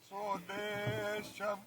സ്വദേശം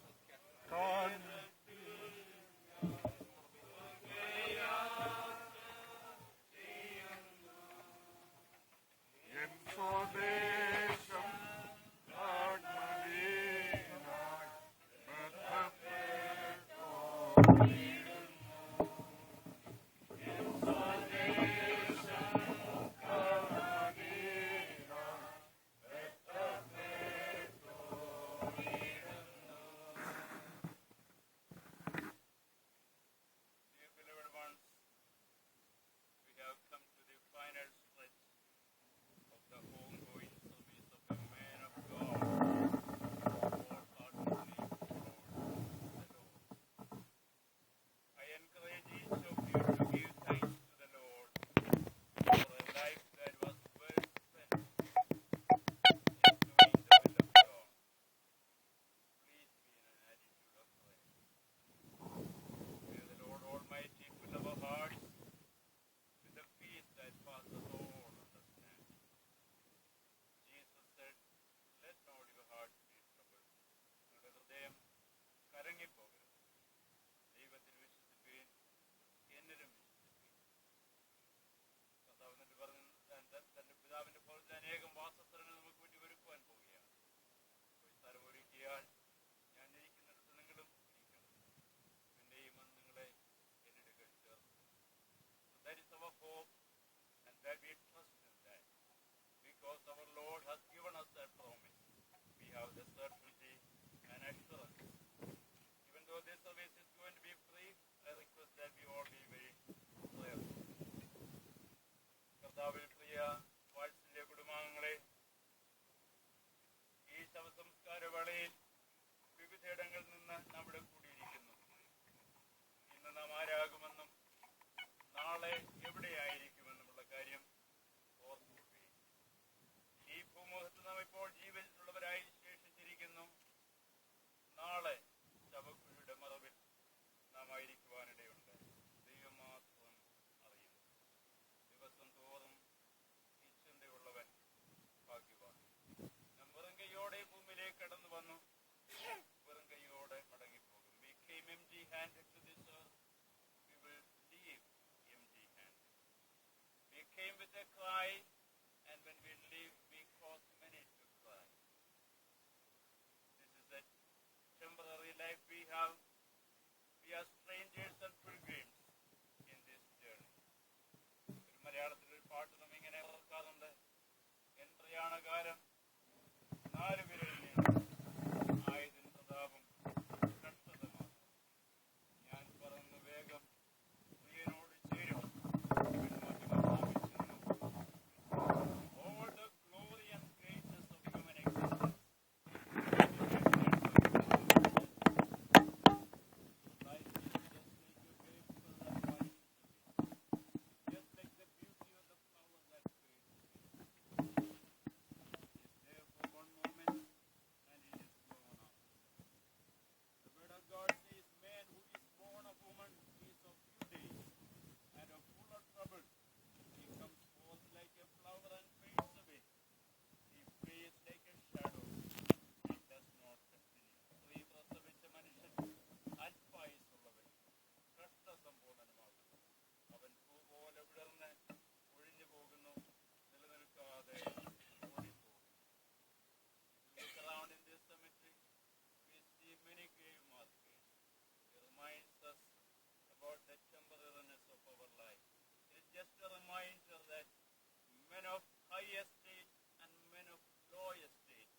high estate and men of low estate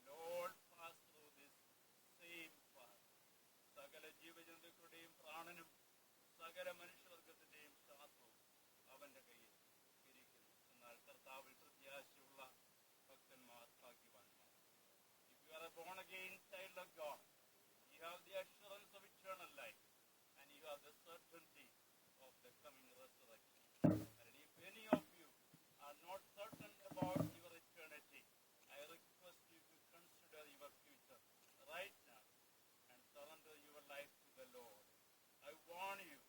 will all pass through this same path. സകല ജീവജന്തുക്കളുടെയും പ്രാണനും സകല മനുഷ്യവർഗത്തിന്റെയും ശ്വാസവും അവന്റെ കയ്യിൽ ഇരിക്കുന്നു. എന്നാൽ കർത്താവിൽ പ്രത്യാശയുള്ള ഭക്തന്മാർ ഭാഗ്യവാന്മാർ. If you are a born again child of God, you have the assurance of eternal life and you have the certainty of the coming resurrection. And if any of you are not certain about your eternity, I request you to consider your future right now and surrender your life to the Lord. I warn you,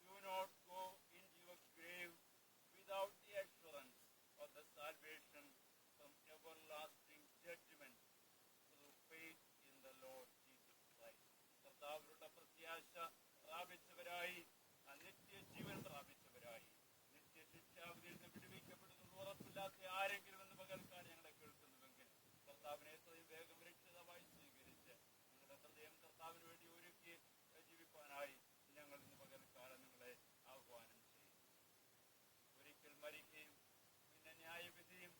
do not go into your grave without the assurance of the salvation from everlasting judgment through faith in the Lord Jesus Christ. കർത്താവിലുള്ള പ്രത്യാശ പ്രാപിച്ചവരായി, നിത്യജീവൻ പ്രാപിച്ചവരായി, നിത്യശിക്ഷാവിധിയിൽ നിന്ന് വിടുവിക്കപ്പെടുന്ന ഉറപ്പില്ലാത്ത ആരെങ്കിലും എന്ന് പകൽക്കാൻ ഞങ്ങളെ കേൾക്കുന്നുവെങ്കിൽ കർത്താവിനെ എത്രയും വേഗം രക്ഷിതാവായി സ്വീകരിച്ച് നിങ്ങളുടെ ഹൃദയം കർത്താവിന് വേണ്ടി ഒരുക്കി ജീവിക്കാനായി ഞങ്ങൾ ഇന്ന് പകൽക്കാലം നിങ്ങളെ ആഹ്വാനം ചെയ്യും. ഒരിക്കൽ മരിക്കുകയും പിന്നെ ന്യായവിധിയും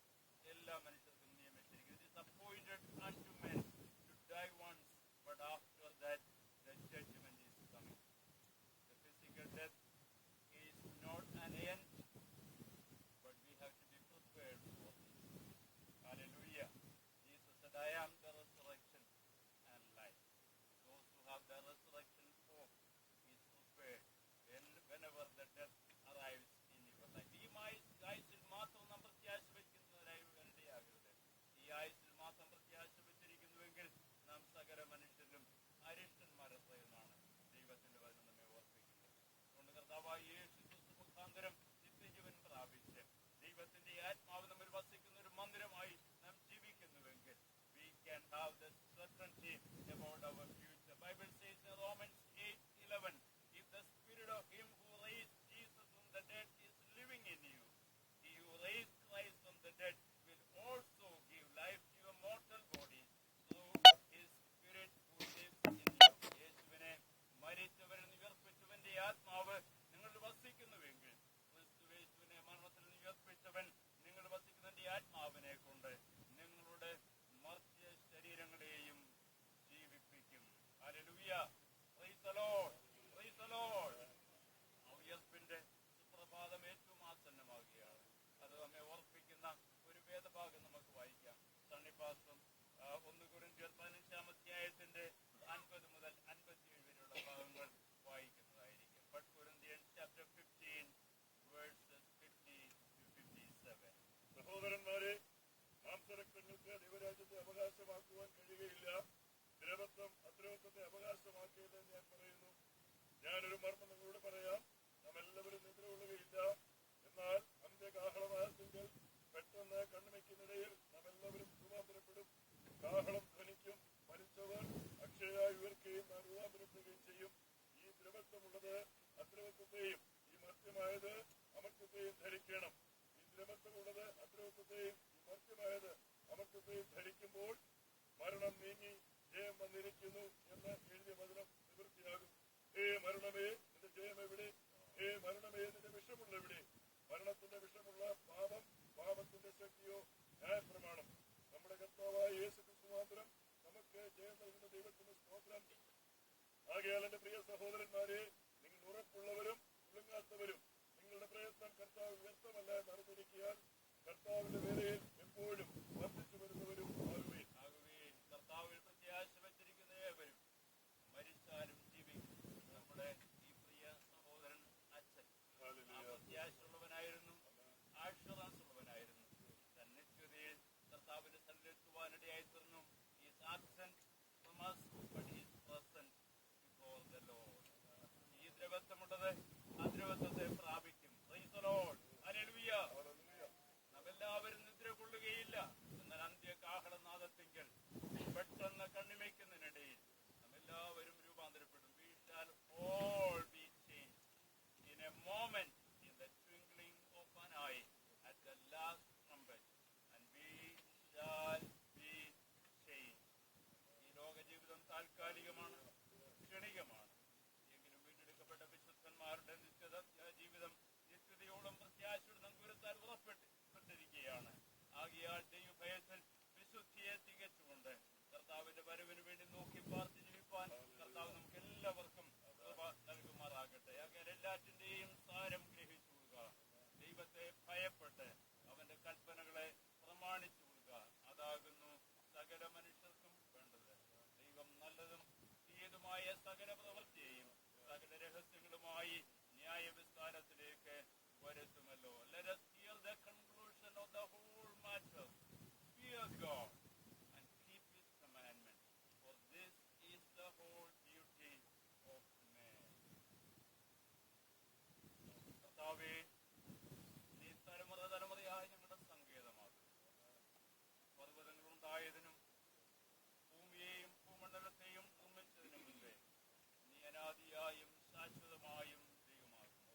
എല്ലാ മനുഷ്യർക്കും നിയമിച്ചിരിക്കുന്നു. It is appointed unto men to die once, but after that the judgment is coming. The physical death is not an end, but we have to be prepared for this. Hallelujah. Jesus said, I am the resurrection and life. Those who have the resurrection hope is prepared whenever the death arrives in your life. ഈ ആയുസ്സിൽ മാത്രം നാം പ്രത്യാശ വയ്ക്കുന്നവരായി ഇടയാകരുത്. ഈ ആയുസ്സിൽ മാത്രം പ്രത്യാശ വച്ചിരിക്കുന്നുവെങ്കിൽ നാം സകല മനുഷ്യരിലും അരിഷ്ടന്മാരെത്രയെന്നാണ് ദൈവത്തിന്റെ വചനം നമ്മെ ഓർപ്പിക്കുന്നത്. അതുകൊണ്ട് കർത്താവായ യേശു ക്രിസ്തു മുഖാന്തരം നിത്യജീവൻ പ്രാപിച്ച് ദൈവത്തിന്റെ ആത്മാവ് നമ്മിൽ വസിക്കുന്ന ഒരു മന്ദിരമായി നാം ജീവിക്കുന്നുവെങ്കിൽ we can have the certainty about our future. Bible says in Romans 8:11, if the spirit of him who raised Jesus from the dead is living in you, he who raised Christ from the dead will also give life to your mortal bodies through his spirit who lives in you. യേശുവിനെ മരിച്ചവരിൽ ഉയർപ്പിച്ചവന്റെ ആത്മാവ് നിങ്ങൾ വസിക്കുന്നുവെങ്കിൽ, ക്രിസ്തുയേശുവിനെ മരണത്തിൽ നിന്ന് ഉയർപ്പിച്ചവൻ നിങ്ങൾ വസിക്കുന്നതിന്റെ ആത്മാവിനെ കൊണ്ട് നിങ്ങളുടെ മർത്യ ശരീരങ്ങളെയും ജീവിപ്പിക്കും. Hallelujah. Praise the lord. Praise the lord. ഉയർപ്പിന്റെ സുപ്രഭാതം ഏറ്റവും ആസന്നമാകുകയാണ്. അത് നമ്മെ ഓർപ്പിക്കുന്ന ഒരു വേദഭാഗം നമുക്ക് വായിക്കാം. സണ്ണിപ്പാസം 1 കൊരിന്ത്യർ 15-ാം അധ്യായത്തിന്റെ 50 മുതൽ 57 വരെയുള്ള ഭാഗങ്ങൾ വായിക്കുന്നതായിരിക്കും. 1 Corinthians chapter 15 verses 50 to 57. സഹോദരന്മാരെ, മാംസരക്തങ്ങൾക്ക് ദൈവരാജ്യത്തെ അവകാശമാക്കുവാൻ കഴിയുകയില്ല. ദ്രവത്വം അദ്രവത്വത്തെ അവകാശമാക്കിയതെന്ന് ഞാൻ പറയുന്നു. ഞാനൊരു മർമ്മം നിങ്ങളോട് പറയാം, നാം എല്ലാവരും നിദ്ര കൊള്ളുകയില്ല. എന്നാൽ അന്ത്യകാഹളനാദത്തിങ്കൽ പെട്ടെന്ന് കണ്ണുമയ്ക്കുന്നിടയിൽ നാം എല്ലാവരും രൂപാന്തരപ്പെടും. കാഹളം ധ്വനിക്കും, മരിച്ചവർ അക്ഷയായി ഉയർക്കുകയും നാം രൂപാന്തരപ്പെടുകയും ചെയ്യും. ഈ ദ്രവത്വമുള്ളത് അദ്രവത്വത്തെയും ഈ മർത്യമായത് അമർത്യത്തെയും ധരിക്കണം. ഈ ദ്രവത്വമുള്ളത് അദ്രവത്വത്തെയും ഈ മർത്യമായത് അമർത്യത്തെയും ധരിക്കുമ്പോൾ മരണം നീങ്ങി ജയം വന്നിരിക്കുന്നു എന്ന് എഴുതിയ വചനം നിവൃത്തിയാകും. ഹേ മരണമേ, നിന്റെ ജയം എവിടെ? ഹേ മരണമേ, നിന്റെ വിഷമുള്ളെവിടെ? മരണത്തിന്റെ വിഷമുള്ള പാപം, പാപത്തിന്റെ ശക്തിയോ ന്യായപ്രമാണം. നമ്മുടെ കർത്താവായ യേശു ക്രിസ്തു മാത്രം നമുക്ക് ജയം നൽകുന്ന ദൈവത്തിന്റെ സ്തോത്രം. ആകയാൽ എന്റെ പ്രിയ സഹോദരന്മാരെ, നിങ്ങൾ ഉറപ്പുള്ളവരും ഉളുങ്ങാത്തവരും നിങ്ങളുടെ പ്രയത്നം കർത്താവ് വ്യർത്ഥമല്ല എന്നറിഞ്ഞിരിക്കാൻ കർത്താവിന്റെ വേലയിൽ എപ്പോഴും വർദ്ധിച്ചു വരുന്നവരും ആകുവേൻ. കർത്താവിൽ പ്രത്യാശ വച്ചിരിക്കുന്ന ഏവരും മരിച്ചാലും ജീവിക്കും. നമ്മുടെ ഈ പ്രിയ സഹോദരൻ അച്ഛൻ പ്രത്യാശയുള്ളവനായിരുന്നു, ആശ്വാസം ഉള്ളവനായിരുന്നു. നിത്യതയിൽ കർത്താവിന്റെ സന്നിധിയിലെത്തുവാനിടയായി തീർന്നു. He is absent from us, but he is present before the Lord. ഈ ദ്രവത്വമുള്ളത് അദ്രവത്വത്തെ പ്രാപിക്കും. Praise the Lord. Hallelujah. നാം എല്ലാവരും നിദ്ര കൊള്ളുകയില്ല. എന്നാൽ അന്ത്യകാഹളനാദത്തിങ്കൽ പെട്ടെന്ന് കണ്ണിമയ്ക്കുന്നതിനിടയിൽ നാം എല്ലാവരും രൂപാന്തരപ്പെടും. We shall all be changed in a moment, in the twinkling of an eye, at the last trumpet, and we shall be changed. ഈ ലോക ജീവിതം താൽക്കാലികമാണ്, ക്ഷണികമാണ്. എങ്കിലും വീണ്ടെടുക്കപ്പെട്ട വിശുദ്ധന്മാരുടെ എല്ലാറ്റിന്റെയും സാരം ഗ്രഹിച്ചുകൊള്ളുക. ദൈവത്തെ ഭയപ്പെട്ട് അവന്റെ കൽപ്പനകളെ പ്രമാണിച്ചുകൊള്ളുക. അതാകുന്നു സകല മനുഷ്യർക്കും വേണ്ടത്. ദൈവം നല്ലതും തീയതുമായ സകല പ്രവൃത്തിയെയും സകല രഹസ്യങ്ങളുമായി ന്യായവിസ്താരത്തിലേക്ക് വരുത്തുമല്ലോ. Let us hear the conclusion of the whole matter. Fear God and keep His commandments, for this is the whole duty of man. കർത്താവേ, നീ തലമുറയായി ഞങ്ങളുടെ സങ്കേതമാകും. പർവ്വതങ്ങളുണ്ടായതിനും ഭൂമിയെയും ഭൂമണ്ഡലത്തെയും നിർമ്മിച്ചതിനു മുമ്പേ നീ അനാദിയായും ശാശ്വതമായും ദൈവമാകുന്നു.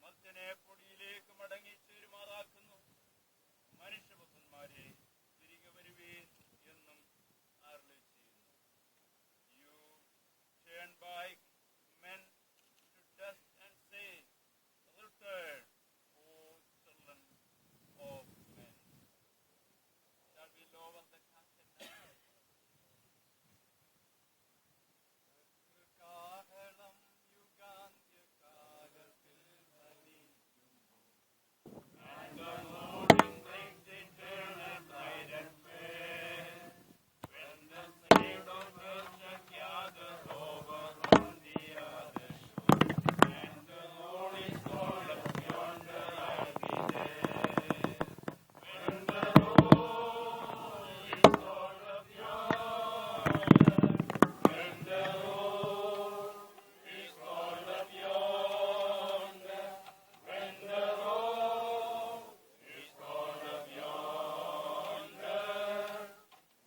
മർത്യനെ പൊടിയിലേക്ക് മടങ്ങി ചേരുമാറാക്കുന്നു. മനുഷ്യപുത്രന്മാരെ തിരികെ വരുവീൻ എന്നും അരുളി ചെയ്യുന്നു. You turn back men to dust and say, Return, O children of men. Shall we lower the casket now? കാഹളം യുഗാന്ത്യകാലത്തിൽ ധ്വനിക്കുമ്പോൾ and the morning brings eternal light and fair, when the saved of earth shall gather over on the other shore, and the Lord is called up yonder, I'll be there. When the Lord is called up yonder, when the Lord is called up yonder, when the Lord is called up yonder,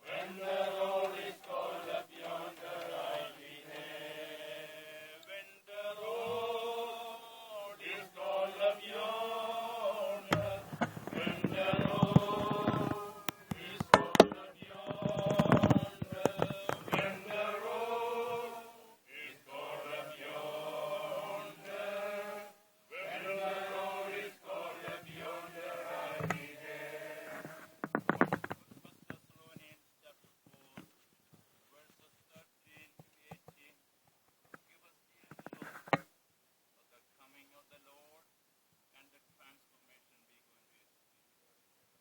when the Lord is called up yonder, I'll be there. When the Lord is called up yonder, when the Lord is called up yonder, when the Lord is called up yonder, when the Lord is called up yonder, I'll be there. 1 Thessalonians chapter 4, verses 13 to 18 give us the antelope of the coming of the Lord and the transformation we're going to experience.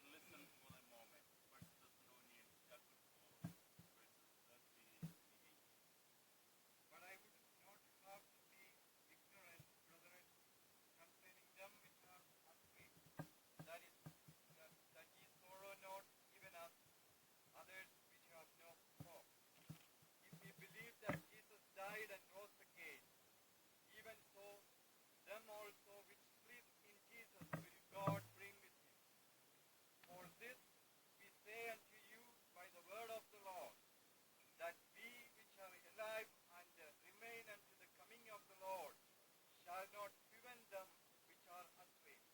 Listen for a moment. 1 Thessalonians chapter 4, verses 13 to 18. But I would not have to be ignorant, brethren, concerning them which are asleep, that ye sorrow not even as others which have no hope. If ye believe that Jesus died and rose again, even so them also which sleep in Jesus will God bring with him. For this we say unto you by the word of the Lord, that we which are alive and remain unto the coming of the Lord shall not prevent them which are asleep.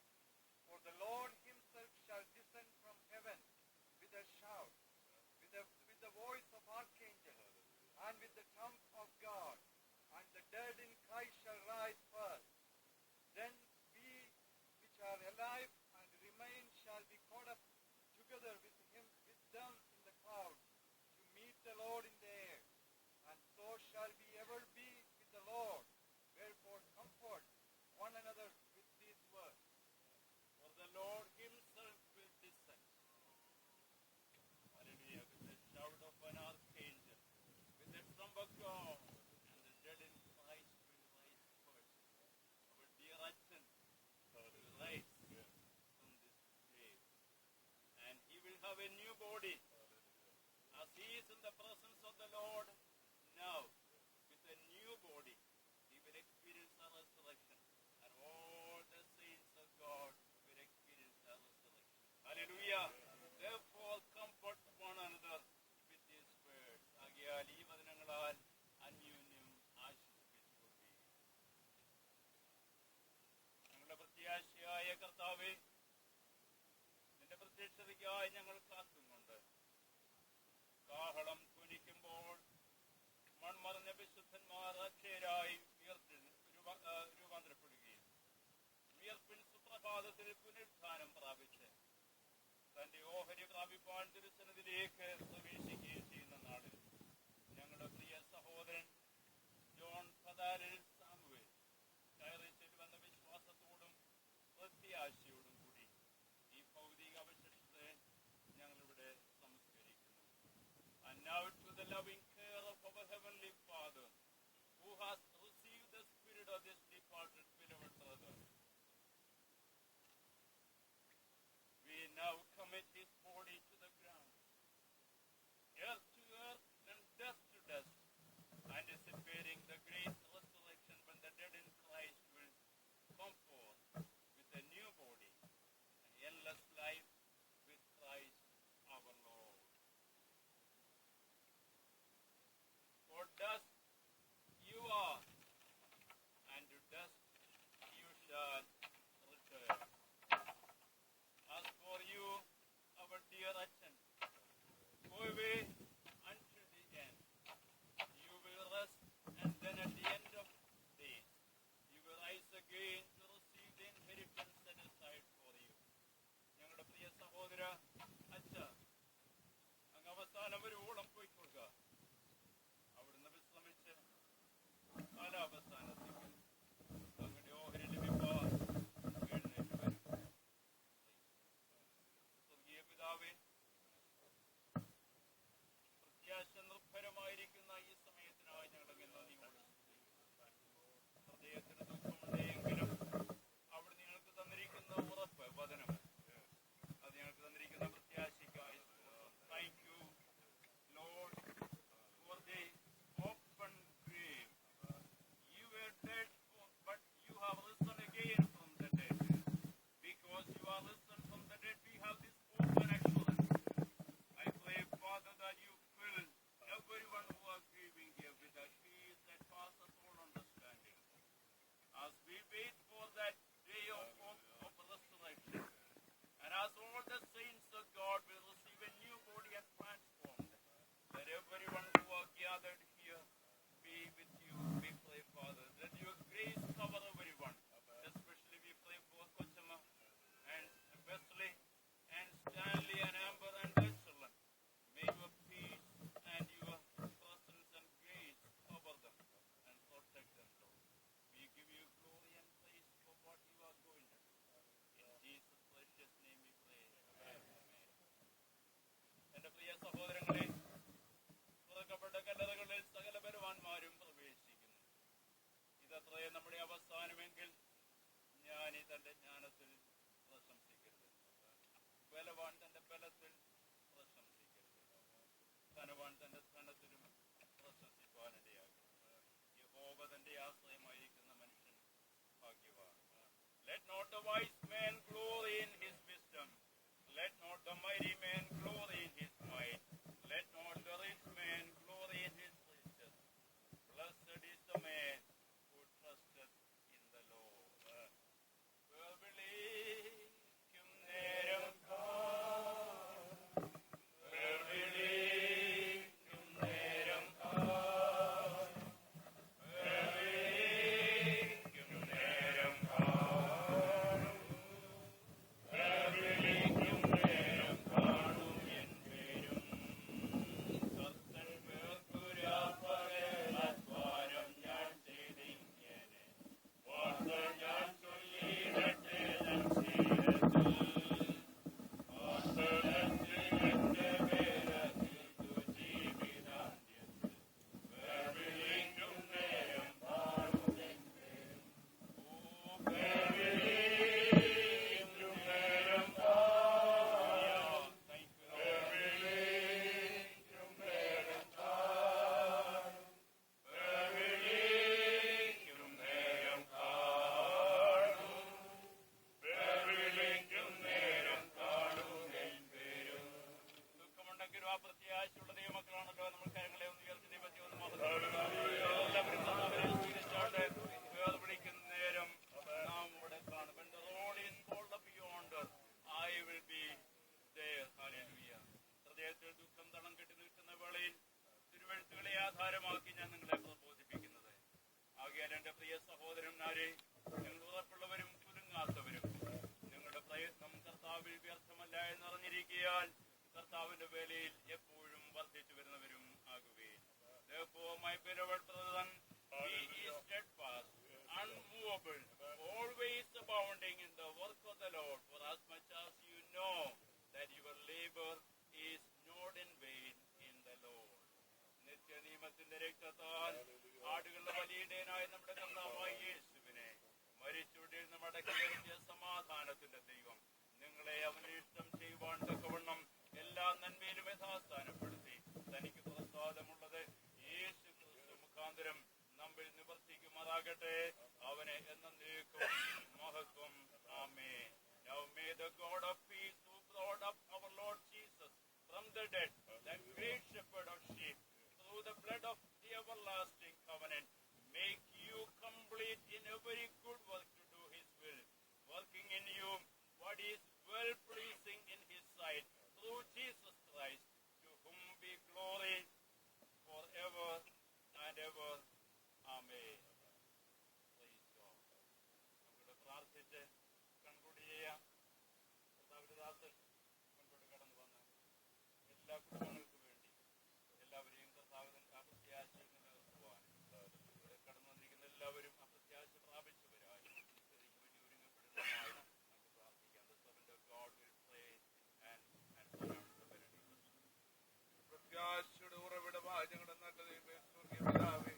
For the Lord himself shall descend from heaven with a shout, with the voice of archangel, and with the trump of God, and the dead in Christ shall rise first. Then we which are alive and remain shall be caught up together with them in the clouds, to meet the Lord in the air. And so shall we ever be with the Lord. Wherefore comfort one another with these words. For the Lord himself will descend. Hallelujah. With the shout of an archangel, with the trump of God, and the dead in Christ will rise first. Our dear Achan will rise from this grave. And he will have a new body. As he is in the presence of the Lord now, with a new body, he will experience a resurrection. And all the saints of God will experience a resurrection. Hallelujah. Therefore, comfort one another with his words. ആകയാൽ ഈ വചനങ്ങളാൽ അന്യോന്യം ആശ്വസിപ്പിച്ചുകൊള്ളുവീൻ. ഞങ്ങളുടെ പ്രത്യാശയായ കർത്താവേ, നിന്റെ പ്രത്യക്ഷതയ്ക്കായി ഞങ്ങൾ കാത്തുകൊണ്ട് കാഹളം ധ്വനിക്കുമ്പോൾ മൺമറഞ്ഞ വിശുദ്ധന്മാർ അക്ഷയരായി രൂപാന്തരപ്പെടുകയും വിയർപ്പിൻ സുപ്രഭാതത്തിൽ പുനരുത്ഥാനം പ്രാപിച്ച് തന്റെ ഓഹരി പ്രാപിപ്പാൻ തിരുസന്നിധിയിലേക്ക് പ്രവേശിക്കുകയും ചെയ്യുന്ന നാളിൽ ഞങ്ങളുടെ പ്രിയ സഹോദരൻ ജോൺ ഫദാലിൽ സാമുവേൽ കയറി നമ്മുടെ അവസാനമെങ്കിൽ ജ്ഞാനി തന്റെ ജ്ഞാനത്തിൽ പ്രശംസിക്കരുത്, ബലവാൻ തന്റെ ബലത്തിൽ പ്രശംസിക്കരുത്, ധനവാൻ തന്റെ ധനത്തിലും പ്രശംസിപ്പാനിടയാകരുത്. യഹോവ തന്റെ ആശ്രയമായിരിക്കുന്ന മനുഷ്യൻ ഭാഗ്യവാൻ. Let not the wise man glory in his wisdom, let not the mighty man glory in his might, let not the rich man glory in his riches. Blessed is the man who trusteth in the Lord. വിളിക്കും നേരം വിളിക്കും നേരം വിളിക്കും നേരം വിളിക്കും നേരം കാണും N പേരും കർത്തൻ പേർക്കുരാപ്പകലദ്വാരം ഞാൻ ചെയ്തിങ്ങനെ വാർത്ത ഞാൻ ചൊല്ലിയിടട്ടെ തൻ ശീലത്തിൽ വാർത്തലത്തിലെന്റെ പേരതിർത്തു ജീവിതാന്ത്യത്തിൽ വിളിക്കും നേരം കാണും എൻ പേരും വിളിക്കും നേരം ദുഃഖമുണ്ടെങ്കിലും ആ പ്രത്യാശയുള്ള ദൈവമക്കളാണല്ലോ. നമ്മൾ കരങ്ങളെ ഒന്ന് ഉയർത്തി ദൈവത്തെ ഒന്ന് മഹത്വപ്പെടുത്തുക. എല്ലാവരും കർത്താവിനെ സ്വീകരിച്ചാട്ടെ. വേർപിടിക്കുന്ന നേരം നാം ഇവിടെ കാണും. When the road is called up yonder, I will be there. Hallelujah. ഹൃദയത്തിൽ ദുഃഖം തളം കെട്ടി നിൽക്കുന്ന വേളയിൽ തിരുവെഴുത്തുകളെ ആധാരമാക്കി ഞാൻ നിങ്ങളെ പ്രബോധിപ്പിക്കുന്നത്. ആകയാൽ എന്റെ പ്രിയ സഹോദരന്മാരെ, നിങ്ങൾ ഉറപ്പുള്ളവരും കുലുങ്ങാത്തവരും, നിങ്ങളുടെ പ്രയത്നം കർത്താവിൽ വ്യർത്ഥമല്ല എന്നറിഞ്ഞിരിക്കയാൽ കർത്താവിന്റെ വേലയിൽ എപ്പോഴും വർദ്ധിച്ചു വരുന്നവരും ആകുകയും. Therefore, my beloved brethren, be ye steadfast, unmovable, always abounding in the work of the Lord, for as much as you know that your labor is not in vain in the Lord. നിത്യനിയമത്തിന്റെ രക്തത്താൽ ആടുകളുടെ വലിയിടയനായ നമ്മുടെ കർത്താവായ യേശുവിനെ മരിച്ചുവിടിൽ നമ്മുടെ ഉയർത്തിയ സമാധാനത്തിന്റെ ദൈവം നിങ്ങളെ അവന് ഇഷ്ടം ചെയ്യുവാൻ തക്കവണ്ണം എല്ലാ നന്മയിലും യഥാസ്ഥാനപ്പെടുത്തി തനിക്ക് പ്രസാദമുള്ളത് യേശു ക്രിസ്തു മുഖാന്തരം നമ്മിൽ നിവർത്തിക്കുമാറാകട്ടെ. അവനെ എന്നേക്കും മഹത്വം. ആമേൻ. Now may the God of peace, who brought up our Lord Jesus from the dead, the great shepherd of sheep, through the blood of the everlasting covenant, make you complete in every good work to do his will, working in you what is well pleasing in his sight, through Jesus Christ, to whom be glory forever and ever. Amen. Praise God. നമുക്കിവിടെ പ്രാർത്ഥിച്ച് conclude ചെയ്യാം. കർത്താവിന്റെ ദാസൻ മുൻപോട്ട് കടന്നു വന്ന് എല്ലാ കുടുംബങ്ങൾക്കും വേണ്ടി എല്ലാവരെയും കർത്താവിന്റെ അപ്രത്യാശയിൽ നിലനിർത്തുവാൻ ഇവിടെ കടന്നു വന്നിരിക്കുന്ന എല്ലാവരും അപ്രത്യാശ പ്രാപിച്ചവരായി ശരിക്കും വേണ്ടി ഒരുങ്ങപ്പെടുന്നതായി നമുക്ക് പ്രാർത്ഥിക്കാം. The servant of God will pray and pronounce the benediction. പ്രത്യാശയുടെ ഉറവിടമായ ഞങ്ങളുടെ നല്ല ദൈവമേ, സ്വർഗ്ഗീയ പിതാവേ,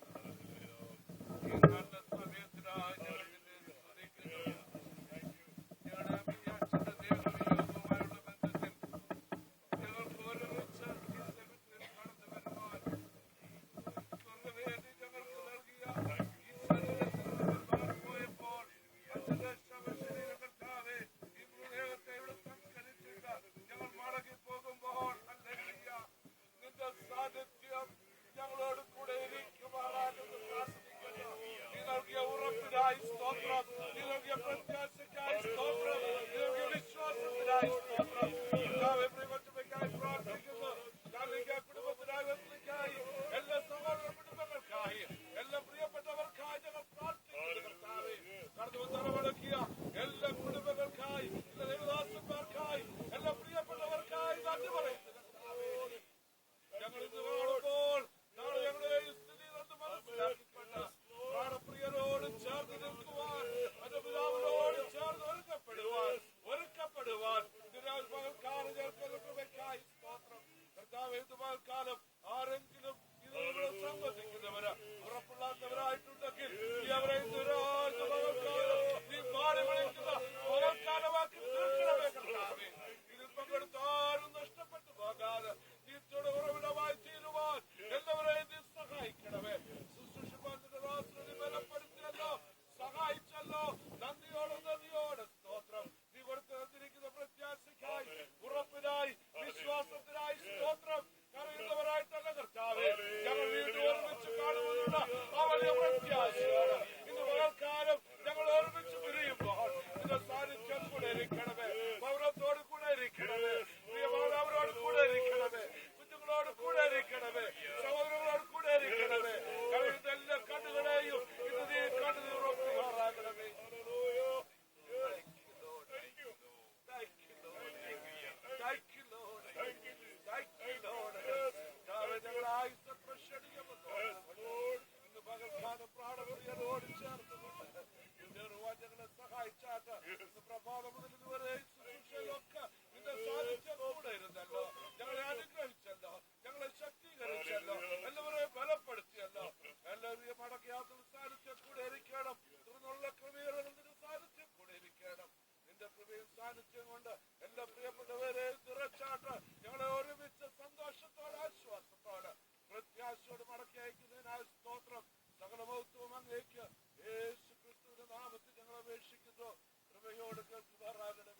ഈ നല്ല സമയത്തിനായി ഞങ്ങൾ നിന്നെ സ്തുതിക്കുന്നു. ഞങ്ങളുടെ അഭിലാഷത്തിന്റെ ദൈവവിയോഗവുമായുള്ള ബന്ധത്തിൽ ഞങ്ങൾക്ക് ഒരുമിച്ച് ഈ സഭയിൽ കടന്നു വരുവാൻ സ്വർഗ്ഗവേദി ഞങ്ങൾക്ക് നൽകിയ ഈ ശരീരത്തിൽ മാറിപ്പോയപ്പോൾ ശരീരകർത്താവേ, ഈ മൃതദേഹത്തെ ഇവിടെ സംസ്കരിച്ചിട്ട് ഞങ്ങൾ മടങ്ങി പോകുമ്പോൾ ഹല്ലേലൂയ, നിന്റെ സാന്നിധ്യം ഞങ്ങളോട് കൂടെ ഇരിക്കുവാൻ സാന്നിധ്യം കൊണ്ട് എല്ലാ പ്രിയപ്പെട്ടവരെ നിറച്ചാട്ട് ഞങ്ങളെ ഒരുമിച്ച് സന്തോഷത്തോടെ ആശ്വാസത്തോടെ പ്രത്യാശയോട് മടക്കി അയക്കുന്നതിനായി സ്തോത്രം. സകല മഹത്വവും അങ്ങേക്ക് യേശു ക്രിസ്തുവിന്റെ നാമത്തിൽ ഞങ്ങൾ അപേക്ഷിക്കുന്നു. കൃപയോട് കേൾക്കുമാറാകണമേ.